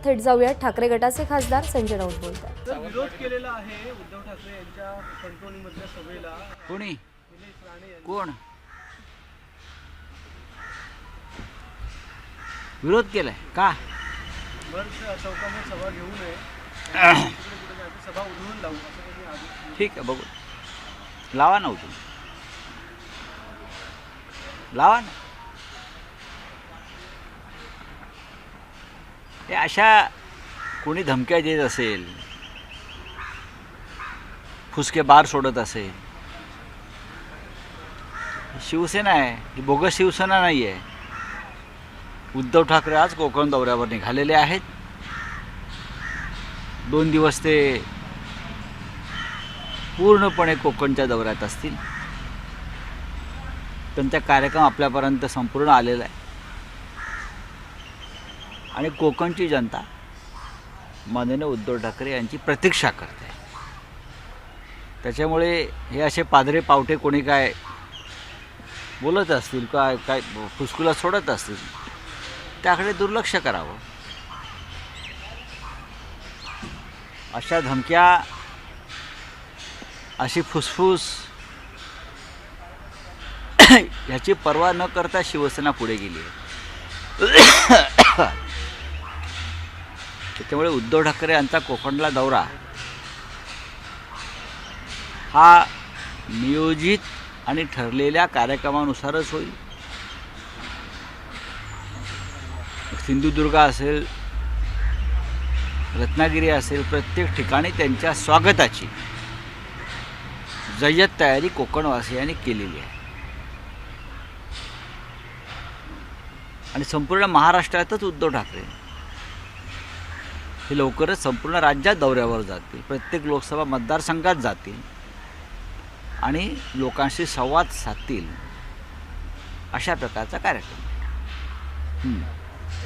थेट जाऊया ठाकरे गटाचे खासदार संजय राऊत बोलतात. तर विरोध केलेला आहे उद्धव ठाकरे यांच्या कणकवलीमधल्या सभेला. कोणी निलेश राणे यांनी कोण विरोध केलाय का? भर चौकामध्ये सभा घेऊ नये, तिकडे कुठे जायचं, सभा उधळून लावू असं त्यांनी आदेश. ठीक आहे, बघू लावा ना उठून लावा ना. हे अशा कोणी धमक्या देत असेल, फुसके बार सोडत असेल, शिवसेना आहे ही, बोगस शिवसेना नाही आहे. उद्धव ठाकरे आज कोकण दौऱ्यावर निघालेले आहेत. 2 दिवस ते पूर्णपणे कोकणच्या दौऱ्यात असतील. त्यांचा कार्यक्रम आपल्यापर्यंत संपूर्ण आलेला आहे आणि कोकणची जनता माननीय उद्धव ठाकरे यांची प्रतीक्षा करते. त्याच्यामुळे हे असे पादरे पावटे कोणी काय बोलत असतील, काय फुसकुला सोडत असतील, त्याकडे दुर्लक्ष करावं. अशा धमक्या, अशी फुसफुस ह्याची पर्वा न करता शिवसेना पुढे गेली आहे. त्याच्यामुळे उद्धव ठाकरे यांचा कोकणला दौरा हा नियोजित आणि ठरलेल्या कार्यक्रमानुसारच होईल. सिंधुदुर्ग असेल, रत्नागिरी असेल, प्रत्येक ठिकाणी त्यांच्या स्वागताची जय्यत तयारी कोकणवासियांनी केलेली आहे आणि संपूर्ण महाराष्ट्रातच उद्धव ठाकरे हे लवकरच संपूर्ण राज्यात दौऱ्यावर जातील, प्रत्येक लोकसभा मतदारसंघात जातील आणि लोकांशी संवाद साधतील. अशा प्रकारचा कार्यक्रम.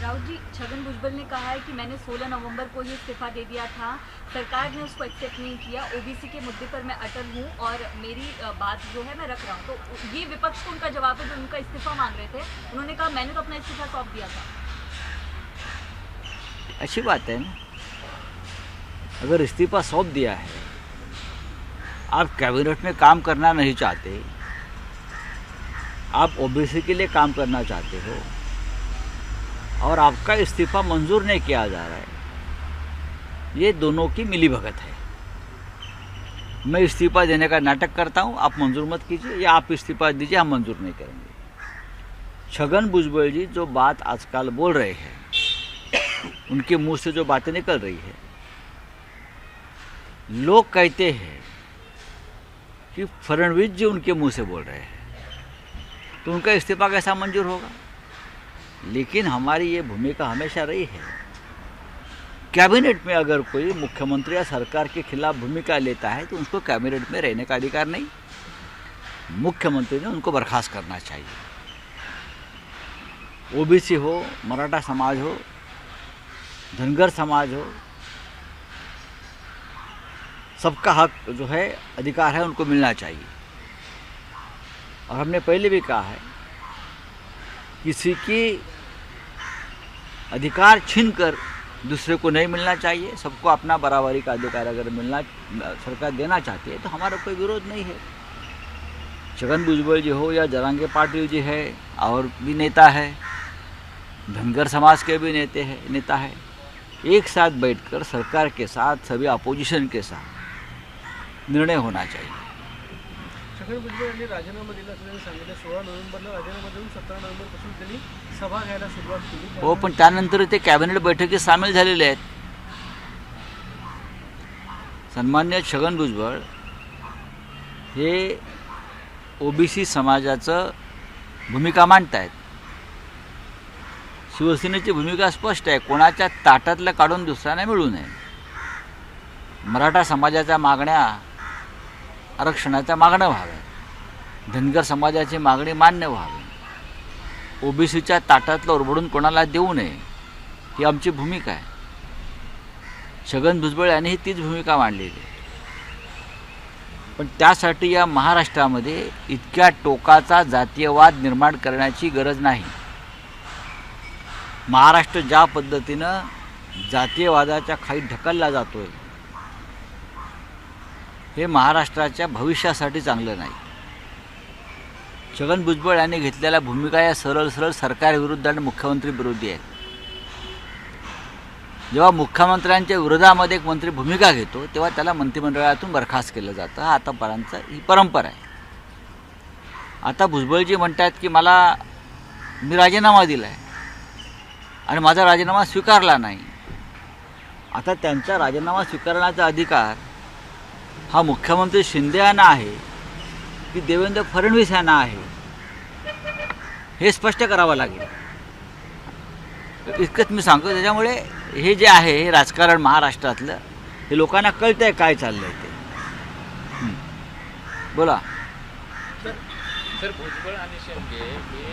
राउत जी, छगन भुजबल ने कहा है कि मैंने 16 नवंबर को ही इस्तीफा दे दिया था, सरकार ने उसको एक्सेप्ट नहीं किया, ओबीसी के मुद्दे पर मैं अटल हूँ और मेरी बात जो है मैं रख रहा हूँ. तो ये विपक्ष को उनका जवाब है जो उनका इस्तीफा मांग रहे थे. उन्होंने कहा मैंने तो अपना इस्तीफा सौंप दिया था. अच्छी बात है ना. अगर इस्तीफा सौंप दिया है, आप कैबिनेट में काम करना नहीं चाहते, आप ओबीसी के लिए काम करना चाहते हो और आपका इस्तीफा मंजूर नहीं किया जा रहा है, ये दोनों की मिलीभगत है. मैं इस्तीफा देने का नाटक करता हूँ, आप मंजूर मत कीजिए, या आप इस्तीफा दीजिए, हम मंजूर नहीं करेंगे. छगन भुजबल जी जो बात आजकल बोल रहे हैं, उनके मुंह से जो बातें निकल रही है, लोग कहते हैं कि फडणवीस जी उनके मुंह से बोल रहे हैं, तो उनका इस्तीफा कैसा मंजूर होगा. लेकिन हमारी ये भूमिका हमेशा रही है, कैबिनेट में अगर कोई मुख्यमंत्री या सरकार के खिलाफ भूमिका लेता है तो उसको कैबिनेट में रहने का अधिकार नहीं, मुख्यमंत्री ने उनको बर्खास्त करना चाहिए. ओबीसी हो, मराठा समाज हो, धनगर समाज हो, सबका हक जो है, अधिकार है, उनको मिलना चाहिए. और हमने पहले भी कहा है, किसी की अधिकार छीनकर दूसरे को नहीं मिलना चाहिए. सबको अपना बराबरी का अधिकार अगर मिलना सरकार देना चाहती है तो हमारा कोई विरोध नहीं है. छगन भुजबल जी हो या जरांगे पाटिल जी है और भी नेता है, धनगर समाज के भी नेता है, एक साथ बैठकर सरकार के साथ, सभी अपोजिशन के साथ निर्णय होना चाहिए. छगन भुजबल यांनी राजीनामा दिला असल्याचं सांगितलं. 16 नोव्हेंबरला राजीनामा देऊन 17 नोव्हेंबरपासून त्यांनी सभा घ्यायला सुरुवात केली. हो, पण त्यानंतर ते कॅबिनेट बैठकीत सामील झालेले आहेत. सन्मान्य छगन भुजबळ हे ओबीसी समाजाचं भूमिका मांडत आहेत. शिवसेनेची भूमिका स्पष्ट आहे, कोणाच्या ताटातलं काढून दुसऱ्यांना मिळू नये. मराठा समाजाच्या मागण्या, आरक्षणाच्या मागण्या व्हाव्या, धनगर समाजाची मागणी मान्य व्हावी, ओबीसीच्या ताटातलं ओरबडून कोणाला देऊ नये, ही आमची भूमिका आहे. छगन भुजबळ यांनी तीच भूमिका मांडलेली आहे. पण त्यासाठी या महाराष्ट्रामध्ये इतक्या टोकाचा जातीयवाद निर्माण करण्याची गरज नाही. महाराष्ट्र ज्या पद्धतीनं जातीयवादाच्या खाली ढकलला जातोय हे महाराष्ट्राच्या भविष्यासाठी चांगलं नाही. छगन भुजबळ यांनी घेतलेल्या भूमिका या सरळ सरळ सरकारविरुद्ध आणि मुख्यमंत्री विरोधी आहेत. जेव्हा मुख्यमंत्र्यांच्या विरोधामध्ये एक मंत्री भूमिका घेतो तेव्हा त्याला मंत्रिमंडळातून बरखास्त केलं जातं. हा आतापर्यंत ही परंपरा आहे. आता भुजबळजी म्हणतात की मी राजीनामा दिला आहे आणि माझा राजीनामा स्वीकारला नाही. आता त्यांचा राजीनामा स्वीकारण्याचा अधिकार हा मुख्यमंत्री शिंदे यांना आहे की देवेंद्र फडणवीस यांना आहे हे स्पष्ट करावं लागेल. इतकंच मी सांगतो. त्याच्यामुळे हे जे आहे हे राजकारण महाराष्ट्रातलं हे लोकांना कळतं आहे काय चाललं आहे ते. बोला. सर भुजबल आणि शिंदे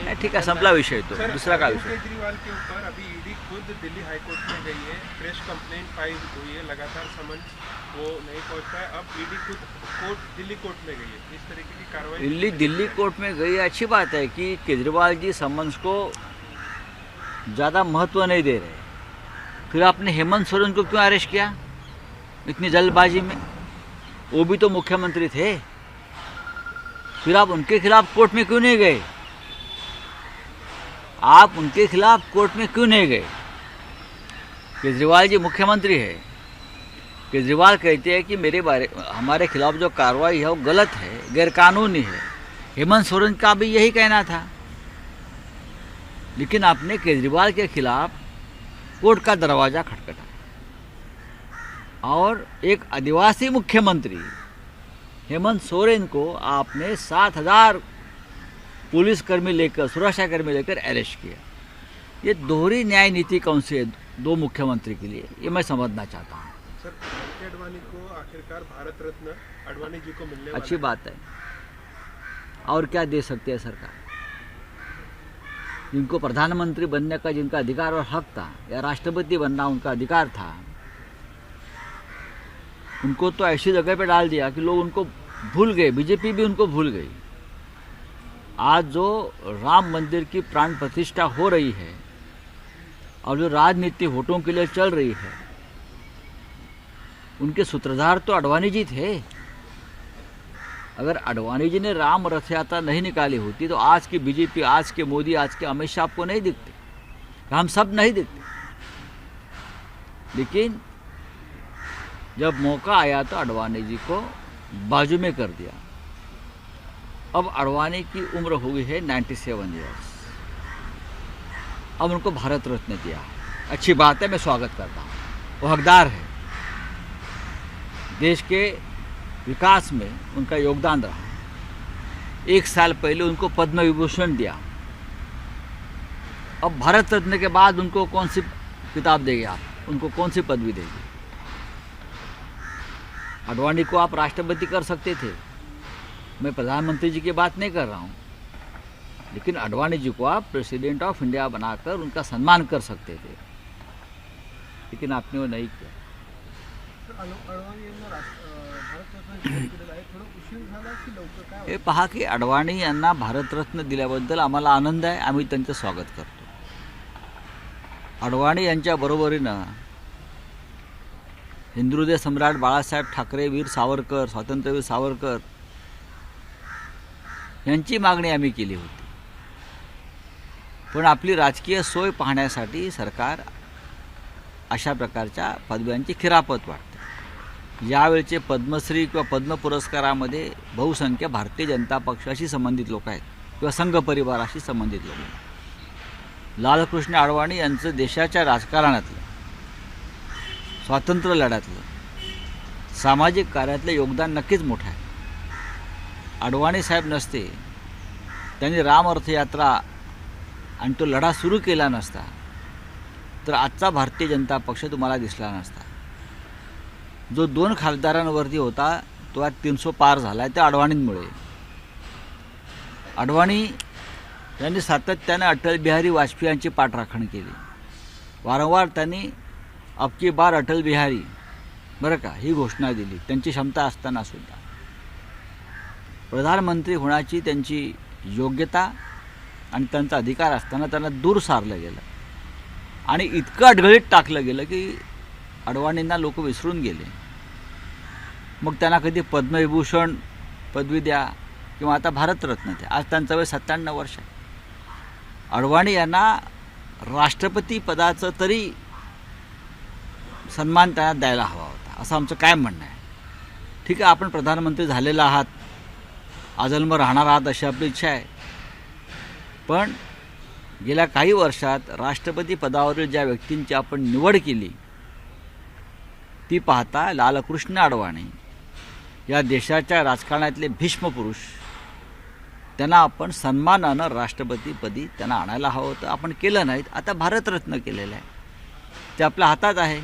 नाही, ठीक आहे, संपला विषय तो. दुसरा काय विषय. केजरीवाल के ऊपर अभी ईडी खुद दिल्ली हाईकोर्ट में गई है, प्रेस कंप्लेंट फाइल हुई है, लगातार समन वो नहीं पहुंच पाया. अब ईडी खुद दिल्ली कोर्ट में गई है. इस तरीके की कार्रवाई दिल्ली कोर्ट में गई. अच्छी बात है कि केजरीवाल जी समन्स को ज़्यादा महत्व नहीं दे रहे. फिर आपने हेमंत सोरेन को क्यों अरेस्ट किया इतनी जल्दबाजी में? वो भी तो मुख्यमंत्री थे. फिर आप उनके खिलाफ कोर्ट में क्यों नहीं गए? आप उनके खिलाफ कोर्ट में क्यों नहीं गए? केजरीवाल जी मुख्यमंत्री है. केजरीवाल कहते हैं कि हमारे खिलाफ जो कार्रवाई है वो गलत है, गैरकानूनी है. हेमंत सोरेन का भी यही कहना था. लेकिन आपने केजरीवाल के खिलाफ कोर्ट का दरवाज़ा खटखटाया और एक आदिवासी मुख्यमंत्री हेमंत सोरेन को आपने 7,000 पुलिसकर्मी लेकर, सुरक्षाकर्मी लेकर अरेस्ट किया. ये दोहरी न्याय नीति कौन सी है दो मुख्यमंत्री के लिए, ये मैं समझना चाहता हूँ. सर अडवाणी को आखिरकार भारत रत्न अडवाणी जी को मिलने अच्छी बात है. और क्या दे सकती है सरकार? जिनको प्रधानमंत्री बनने का जिनका अधिकार और हक था या राष्ट्रपति बनना उनका अधिकार था, उनको तो ऐसी जगह पे डाल दिया कि लोग उनको भूल गए. बीजेपी भी उनको भूल गई. आज जो राम मंदिर की प्राण प्रतिष्ठा हो रही है और जो राजनीति वोटों के लिए चल रही है, उनके सूत्रधार तो अडवाणी जी थे. अगर अडवाणी जी ने राम रथ यात्रा नहीं निकाली होती तो आज की बीजेपी, आज के मोदी, आज के अमित शाह आपको नहीं दिखते, हम सब नहीं दिखते. लेकिन जब मौका आया तो अडवाणी जी को बाजू में कर दिया. अब अडवाणी की उम्र हो गई है 97 ईयर्स. अब उनको भारत रत्न दिया. अच्छी बात है, मैं स्वागत करता हूँ. वो हकदार है. देश के विकास में उनका योगदान रहा. 1 साल पहले उनको पद्म विभूषण दिया. अब भारत रत्न के बाद उनको कौन सी किताब देंगे आप, उनको कौन सी पदवी देंगे? अडवाणी को आप राष्ट्रपति कर सकते थे, मैं प्रधानमंत्री जी की बात नहीं कर रहा हूँ, लेकिन अडवाणी जी को आप प्रेसिडेंट ऑफ इंडिया बनाकर उनका सम्मान कर सकते थे, लेकिन आपने वो नहीं किया. अडवाणी यांना भारतरत्न जाहीर केलेलं आहे. थोडं उशीर झाला की लवकर काय हे पहा की अडवाणी यांना भारतरत्न दिल्याबद्दल आम्हाला आनंद आहे. आम्ही त्यांचं स्वागत करतो. अडवाणी यांच्या बरोबरीनं हिंदुहृदय सम्राट बाळासाहेब ठाकरे, वीर सावरकर, स्वातंत्र्यवीर सावरकर यांची मागणी आम्ही केली होती. पण आपली राजकीय सोय पाहण्यासाठी सरकार अशा प्रकारच्या पदव्यांची खिरापत वाटते. यावेळचे पद्मश्री किंवा पद्म पुरस्कारामध्ये बहुसंख्य भारतीय जनता पक्षाशी संबंधित लोक आहेत किंवा संघ परिवाराशी संबंधित लोक आहेत. लालकृष्ण अडवाणी यांचं देशाच्या राजकारणातलं, स्वातंत्र्य लढ्यातलं, सामाजिक कार्यातलं योगदान नक्कीच मोठं आहे. अडवाणी साहेब नसते, त्यांनी राम रथयात्रा आणि तो लढा सुरू केला नसता तर आजचा भारतीय जनता पक्ष तुम्हाला दिसला नसता. जो 2 खासदारांवरती होता तो आज 300 पार झाला आहे, त्या अडवाणींमुळे. अडवाणी यांनी सातत्याने अटल बिहारी वाजपेयी यांची पाठराखण केली. वारंवार त्यांनी अब की बार अटल बिहारी बरं का ही घोषणा दिली. त्यांची क्षमता असताना सुद्धा प्रधानमंत्री होण्याची त्यांची योग्यता आणि त्यांचा अधिकार असताना त्यांना दूर सारलं गेलं. आणि इतकं अडगळीत टाकलं गेलं की अडवाणींना लोक विसरून गेले. मग त्यांना कधी पद्मविभूषण पदवी द्या किंवा आता भारतरत्न द्या. आज त्यांचं वय 97 वर्ष आहे. अडवाणी यांना राष्ट्रपती पदाचं तरी सन्मान त्यांना द्यायला हवा होता, असं आमचं काय म्हणणं आहे. ठीक आहे, आपण प्रधानमंत्री झालेला आहात, आजन्म राहणार आहात अशी आपली इच्छा आहे. पण गेल्या काही वर्षात राष्ट्रपती पदावरील ज्या व्यक्तींची आपण निवड केली ती पाहता लालकृष्ण अडवाणी या देशाच्या राजकारणातले भीष्म पुरुष, त्यांना आपण सन्मानानं राष्ट्रपतीपदी त्यांना आणायला हवं होतं. आपण केलं नाहीत. आता भारतरत्न केलेलं आहे, ते आपल्या हातात आहे.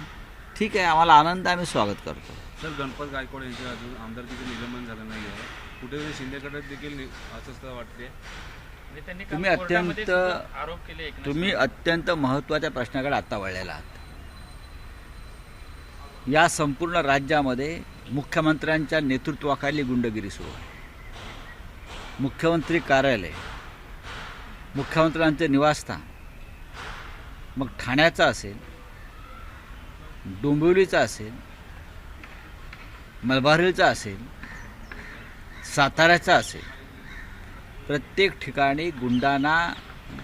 ठीक आहे, आम्हाला आनंद, आम्ही स्वागत करतो. सर, गणपत गायकवाड यांचं अजून आमदारकीचं निलंबन झालं नाही आहे. कुठेतरी शिंदेकडे देखील अस्वस्थता वाटते. म्हणजे त्यांनी तुम्ही काल कोर्टामध्ये अत्यंत सुद्धा आरोप केले एकनाथ तुम्ही अत्यंत महत्त्वाच्या प्रश्नाकडे आता वळलेला आहात. या संपूर्ण राज्यामध्ये मुख्यमंत्र्यांच्या नेतृत्वाखाली गुंडगिरी सुरू आहे. मुख्यमंत्री कार्यालय, मुख्यमंत्र्यांचे निवासस्थान, मग ठाण्याचं असेल, डोंबिवलीचा असेल, मलबार असेल, साताऱ्याचा असेल, प्रत्येक ठिकाणी गुंडांना,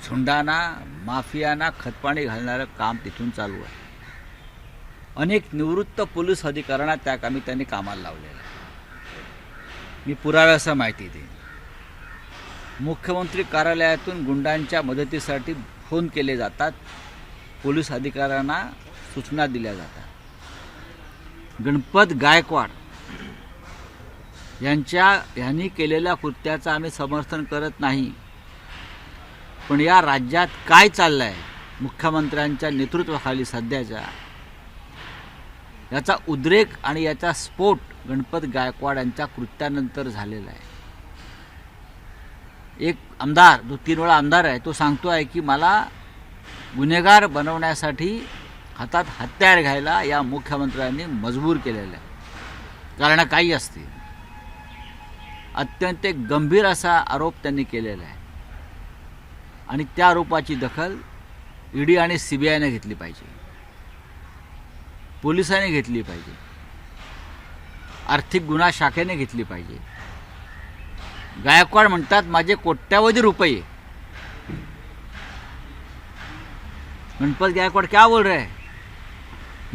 झुंडांना, माफियांना खतपाणी घालणारं काम तिथून चालू आहे. अनेक निवृत्त पोलीस अधिकाऱ्यांना त्या कामी त्यांनी कामाला लावलेलं आहे. मी पुराव्यासह माहिती देईन. मुख्यमंत्री कार्यालयातून गुंडांच्या मदतीसाठी फोन केले जातात, पोलीस अधिकाऱ्यांना सूचना दिल्या जातात. गणपत गायकवाड यांनी केलेल्या कृत्याचं आम्ही समर्थन करत नाही. पण या राज्यात काय चाललं आहे मुख्यमंत्र्यांच्या नेतृत्वाखाली सध्याच्या, याचा उद्रेक आणि याचा स्फोट गणपत गायकवाड यांच्या कृत्यानंतर झालेला आहे. एक आमदार, जो 3 वेळा आमदार आहे, तो सांगतो आहे की मला गुन्हेगार बनवण्यासाठी हातात हत्यार घ्यायला या मुख्यमंत्र्यांनी मजबूर केलेलं आहे. कारण काही असतील. अत्यंत गंभीर असा आरोप त्यांनी केलेला आहे आणि त्या आरोपाची दखल ईडी आणि सीबीआयने घेतली पाहिजे, पोलिसांनी घेतली पाहिजे, आर्थिक गुन्हा शाखेने घेतली पाहिजे. गायकवाड म्हणतात माझे कोट्यावधी रुपये. गणपत गायकवाड क्या बोल रहे हैं?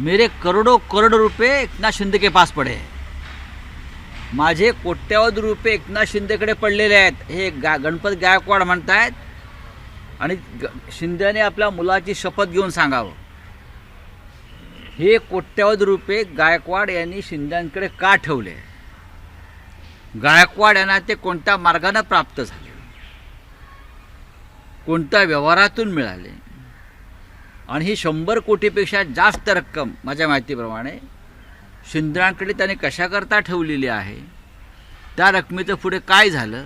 मेरे करोड़ों करोड़ रुपये एकनाथ शिंदे के पास पड़े हैं. माझे कोट्यावधी रुपये एकनाथ शिंदेकडे पडलेले आहेत, हे गणपत गायकवाड म्हणतायत. आणि शिंदेने आपल्या मुलाची शपथ घेऊन सांगावं, हे कोट्यावधी रुपये गायकवाड यांनी शिंदेकडे का ठेवले, गायकवाड यांना ते कोणत्या मार्गाने प्राप्त झाले, कोणत्या व्यवहारातून मिळाले. आणि ही 100 कोटीपेक्षा जास्त रक्कम माझ्या माहितीप्रमाणे शिंदेकडे त्यांनी कशाकरता ठेवलेली आहे, त्या रकमेचं पुढे काय झालं,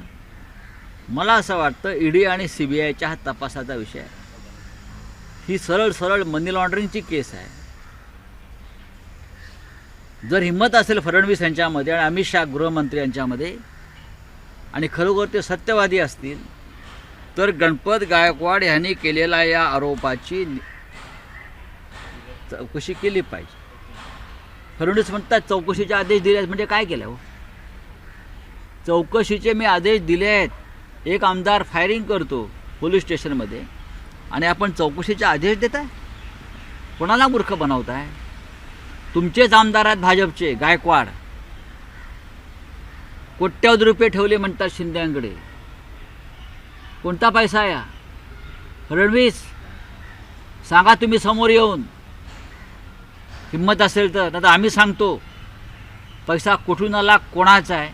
मला असं वाटतं ईडी आणि सीबीआयच्या हा तपासाचा विषय आहे. ही सरळ मनी लॉन्ड्रिंगची केस आहे. जर हिंमत असेल फडणवीस यांच्यामध्ये आणि अमित शहा गृहमंत्री यांच्यामध्ये, आणि खरोखर ते सत्यवादी असतील, तर गणपत गायकवाड यांनी केलेल्या या आरोपाची चौकशी केली पाहिजे. फडणवीस म्हणतात चौकशीचे आदेश दिले आहेत, म्हणजे काय केलं हो? चौकशीचे मी आदेश दिले आहेत. एक आमदार फायरिंग करतो पोलीस स्टेशनमध्ये आणि आपण चौकशीचे आदेश देताय? कोणाला मूर्ख बनवताय? तुमचेच आमदार आहेत भाजपचे गायकवाड, कोट्यावधी रुपये ठेवले म्हणतात शिंदेकडे. कोणता पैसा या? फडणवीस सांगा तुम्ही समोर येऊन, हिंमत असेल तर. आता आम्ही सांगतो पैसा कुठून आला, कोणाचा आहे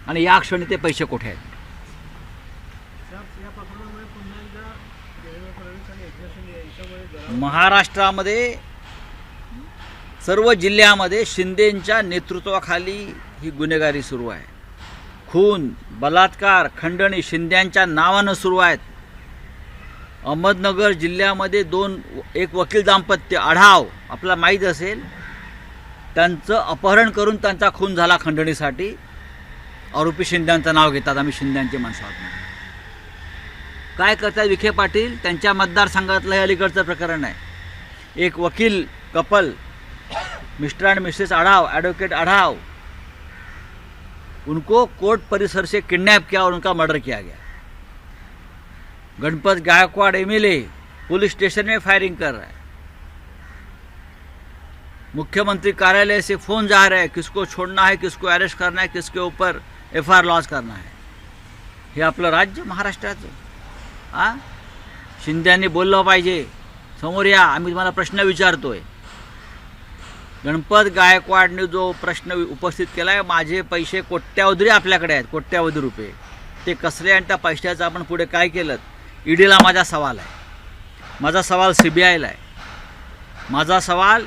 आणि या क्षणी ते पैसे कुठे आहेत. या प्रकरणामुळे पुन्हा एकदा देवेंद्र फडणवीस आणि एकनाथ शिंदे यांच्यामध्ये महाराष्ट्रामध्ये सर्व जिल्ह्यामध्ये शिंदेंच्या नेतृत्वाखाली ही गुन्हेगारी सुरू आहे. खून, बलात्कार, खंडणी शिंदेंच्या नावानं सुरू आहेत. अहमदनगर जिल्ह्यामध्ये एक वकील दाम्पत्य आढाव, आपल्याला माहीत असेल, त्यांचं अपहरण करून त्यांचा खून झाला खंडणीसाठी. आरोपी शिंदेंचं नाव घेतात, आम्ही शिंदेंचे माणसं आहोत. काय करतात विखे पाटील? त्यांच्या मतदारसंघातलं हे अलीकडचं प्रकरण आहे. एक वकील couple mister and missus Adhav, advocate Adhav, उनको कोर्ट परिसर से किडनैप किया और उनका मर्डर किया गया। Ganpat Gaikwad MLA police station में फायरिंग कर रहा है। मुख्यमंत्री कार्यालय से फोन जा रहे हैं, किसको छोड़ना है, किसको अरेस्ट करना है, किसके ऊपर एफआयआर लॉन्च करना है। हे आपलं राज्य महाराष्ट्राचं। हां, शिंदेंनी बोललं पाहिजे, समोर या, आम्ही तुम्हाला प्रश्न विचारतोय। गणपत गायकवाडने जो प्रश्न उपस्थित केला आहे, माझे पैसे कोट्यावधी आपल्याकडे आहेत, कोट्यावधी रुपये, ते कसले आणि त्या पैशाचं आपण पुढे काय केलं? ईडीला माझा सवाल आहे, माझा सवाल सीबीआयला आहे, माझा सवाल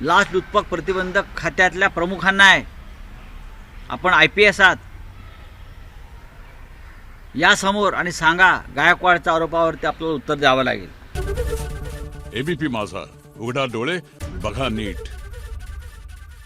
लाचलुचपत प्रतिबंधक खात्यातल्या प्रमुखांना आहे। आपण IPS आहात, या समोर आणि सांगा, गायकवाडच्या आरोपावरती आपल्याला उत्तर द्यावं लागेल। ABP माझा, उघडा डोळे बघा नीट।